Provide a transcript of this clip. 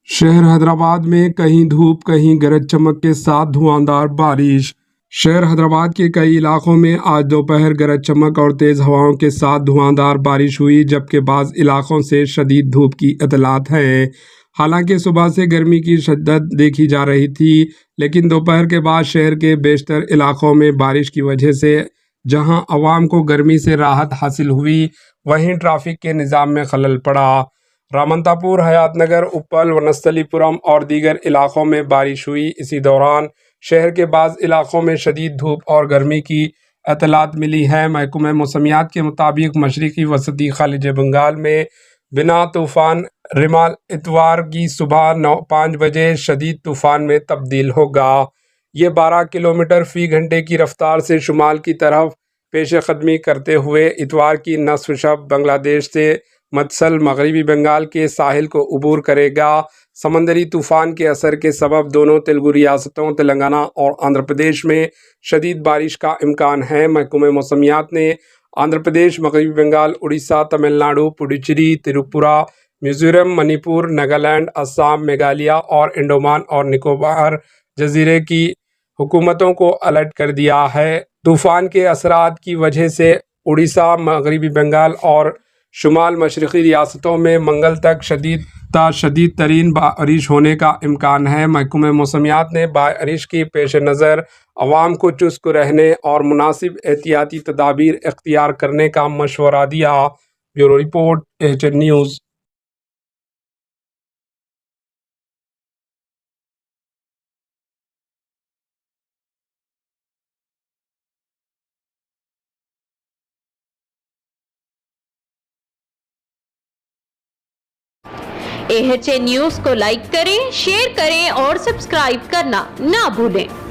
शहर हैदराबाद में कहीं धूप कहीं गरज चमक के साथ धुआंधार बारिश। शहर हैदराबाद के कई इलाकों में आज दोपहर गरज चमक और तेज हवाओं के साथ धुआंधार बारिश हुई, जबकि बाज़ इलाकों से शदीद धूप की इतलात है। हालांकि सुबह से गर्मी की शिद्दत देखी जा रही थी, लेकिन दोपहर के बाद शहर के बेशतर इलाकों में बारिश की वजह से जहां अवाम को गर्मी से राहत हासिल हुई, वहीं ट्रैफिक के निज़ाम में खलल पड़ा। रामंतापुर, हयात नगर, उपल, वनस्थलीपुरम और दीगर इलाकों में बारिश हुई। इसी दौरान शहर के बाज़ इलाकों में शदीद धूप और गर्मी की इतलात मिली है। महकमे मौसमियात के मुताबिक मशरक़ी वसती खलीज बंगाल में बिना तूफ़ान रिमाल इतवार की सुबह 5 बजे शदीद तूफ़ान में तब्दील होगा। ये 12 किलोमीटर फ़ी घंटे की रफ्तार से शुमाल की तरफ पेश कदमी करते हुए इतवार की नस्फ़ शब बांग्लादेश से मदसल मगरबी बंगाल के साहिल को अबूर करेगा। समंदरी तूफ़ान के असर के सबब दोनों तेलुगु रियासतों तेलंगाना और आंध्र प्रदेश में शदीद बारिश का इम्कान है। महकमे मौसमियात ने आंध्र प्रदेश, मगरबी बंगाल, उड़ीसा, तमिलनाडु, पुडुचेरी, त्रिपुरा, मिज़ोरम, मणिपुर, नागालैंड, असम, मेघालय और अंडमान और निकोबार जजीरे की हुकूमतों को अलर्ट कर दिया है। तूफ़ान के असरात की वजह से उड़ीसा, मगरबी बंगाल और शुमाल मशरक़ी रियासतों में मंगल तक शदीद तरीन बारिश होने का इम्कान है। महकमे मौसमियात ने बारिश की पेश नज़र अवाम को चुस्त रहने और मुनासिब एहतियाती तदाबीर इख्तियार करने का मशवरा दिया। Bureau report, AHN news. AHN news को लाइक करें, शेयर करें और सब्सक्राइब करना ना भूलें।